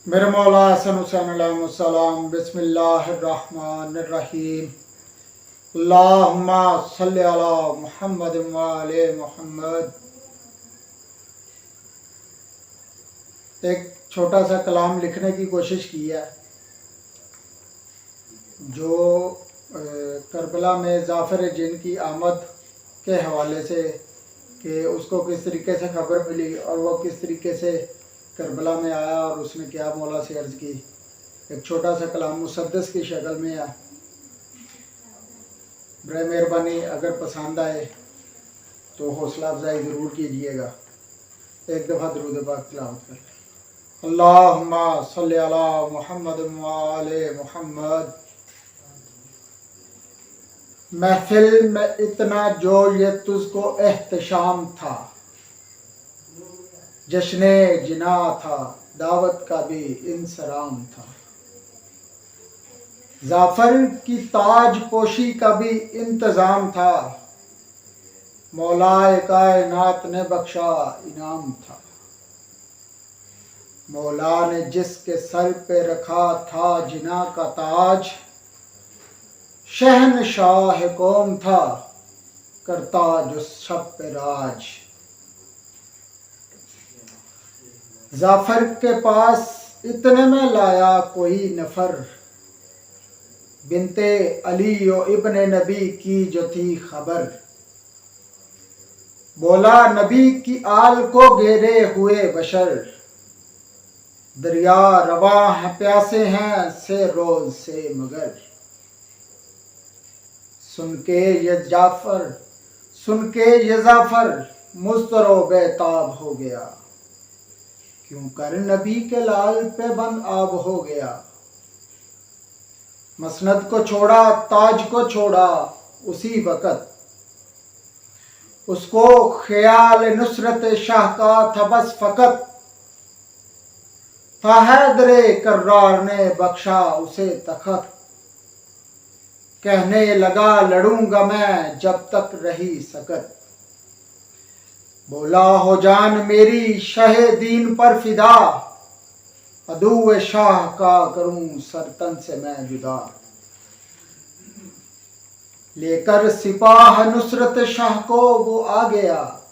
मेरे मौला हसन हुसैन अलैहिस्सलाम बिस्मिल्लाहिर्रहमानिर्रहीम अल्लाहुम्मा सल्लि अला मुहम्मद व आले मुहम्मद। एक छोटा सा कलाम लिखने की कोशिश की है जो करबला में जाफ़र जिन की आमद के हवाले से कि उसको किस तरीके से खबर मिली और वो किस तरीके से करबला में आया और उसने क्या मौला से अर्ज़ की। एक छोटा सा कलाम मुसद्दस की शक्ल में है। बड़े मेहरबानी अगर पसंद आए तो हौसला अफजाई ज़रूर कीजिएगा। एक दफ़ा दरूद पाक तिलावत कर। अल्लाहुम्मा सल्लि अला मुहम्मद व आले मुहम्मद। महफिल में इतना जो ये तुझको एहतशाम था, जश्ने जिना था, दावत का भी इंसराम था। जाफर की ताज पोशी का भी इंतज़ाम था, मौलाए कायनात ने बख्शा इनाम था। मौला ने जिसके सर पे रखा था जिना का ताज, शहनशाह कौम था, करता जो सब पे राज। जाफर के पास इतने में लाया कोई नफर, बिनते अली ओ इब्ने नबी की जो थी खबर। बोला नबी की आल को घेरे हुए बशर, दरिया रवा है प्यासे हैं से रोज से मगर। सुन के ये जाफर मुस्तरो बेताब हो गया, क्यों कर नबी के लाल पे बंद आब हो गया। मसनद को छोड़ा ताज को छोड़ा उसी वक़्त, उसको ख्याल नुसरत शाह का था बस फ़कत। था हैदरे कर्रार ने बख्शा उसे तखत, कहने लगा लड़ूंगा मैं जब तक रही सकत। बोला हो जान मेरी शहे दीन पर फिदा, अदुए शाह का करूं सरतन से मैं जुदा। लेकर सिपाह नुसरत शाह को वो आ गया,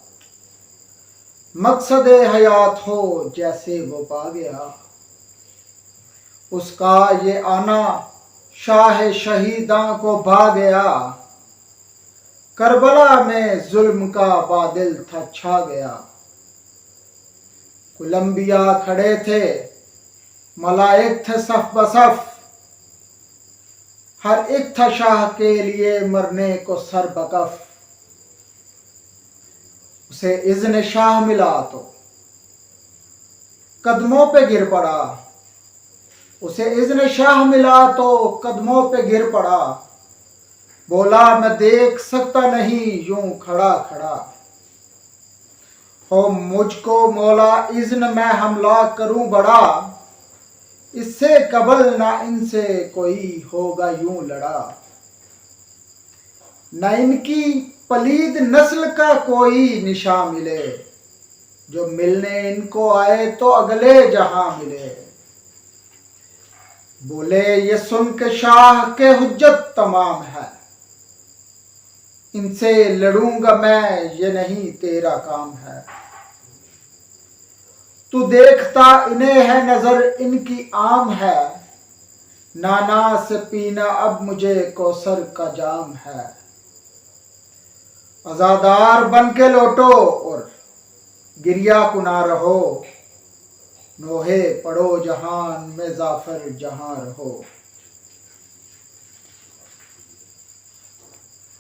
मकसद हयात हो जैसे वो पा गया। उसका ये आना शाह शहीदां को भा गया, करबला में जुल्म का बादल था छा गया। कोलंबिया खड़े थे मलाइक थे सफ बसफ, हर एक था शाह के लिए मरने को सर बकफ। उसे इज़्न शाह मिला तो कदमों पे गिर पड़ा, उसे इज़्न शाह मिला तो कदमों पे गिर पड़ा। बोला मैं देख सकता नहीं यूं खड़ा खड़ा, हो मुझको मौला इज़्न मैं हमला करूं बड़ा। इससे कबल ना इनसे कोई होगा यूं लड़ा, न इनकी पलीद नस्ल का कोई निशा मिले, जो मिलने इनको आए तो अगले जहां मिले। बोले ये सुन के शाह के हुज्जत तमाम है, इनसे लड़ूंगा मैं ये नहीं तेरा काम है। तू देखता इन्हें है नजर इनकी आम है, नाना से पीना अब मुझे कौसर का जाम है। आजादार बन के लौटो और गिरिया कुना रहो, नोहे पड़ो जहान में जाफर जहां रहो।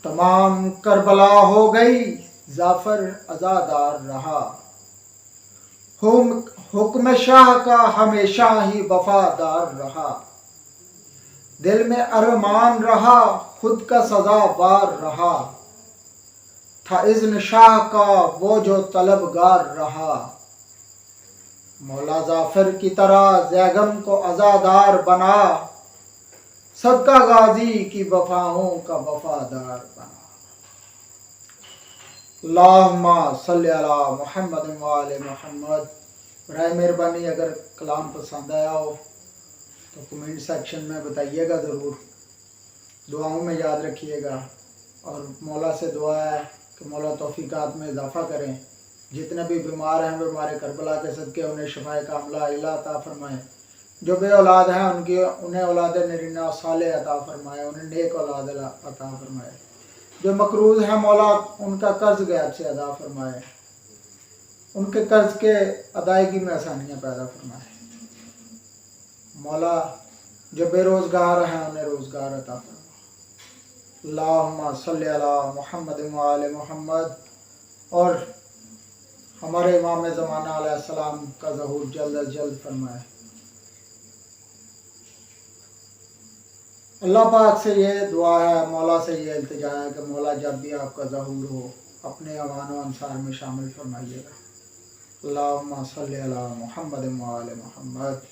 तमाम करबला हो गई जाफर आजादार रहा, हुक्म शाह का हमेशा ही वफादार रहा। दिल में अरमान रहा खुद का सजावार रहा, था इज़्न शाह का वो जो तलबगार रहा। मौला जाफर की तरह जैगम को आजादार बना, सदका गाजी की वफाओं का वफादार बना। अल्लाहुम्मा सल्लि अला मुहम्मद व आले मुहम्मद। बराए मेहरबानी अगर कलाम पसंद आया हो तो कमेंट सेक्शन में बताइएगा ज़रूर, दुआओं में याद रखिएगा। और मौला से दुआ है कि मौला तौफीकात में इजाफ़ा करें। जितने भी बीमार हैं बीमार करबला के सदके उन्हें शफाए कामला इला अता फरमाए। जो बे औलाद हैं उन्हें औलाद नरीना साले अता फरमाए, उन्हें नेक औलाद अता फरमाए। जो मकरूज़ हैं मौला उनका कर्ज गैब से अदा फरमाए, उनके कर्ज के अदायगी में आसानियाँ पैदा फरमाए। मौला जो बेरोज़गार हैं उन्हें रोज़गार अता फरमाए। अल्लाहुम्मा सल्ली अला मुहम्मद व आले मुहम्मद। और हमारे इमाम ज़माना अलैहिस्सलाम का ज़हूर जल्द अज जल्द फरमाए। अल्लाह पाक से ये दुआ है, मौला से ये इल्तिजा है कि मौला जब भी आपका ज़हूर हो अपने अवान व अंसार में शामिल फरमाइएगा। अल्लाहुम्मा सल्ली अला मुहम्मद व आले मुहम्मद।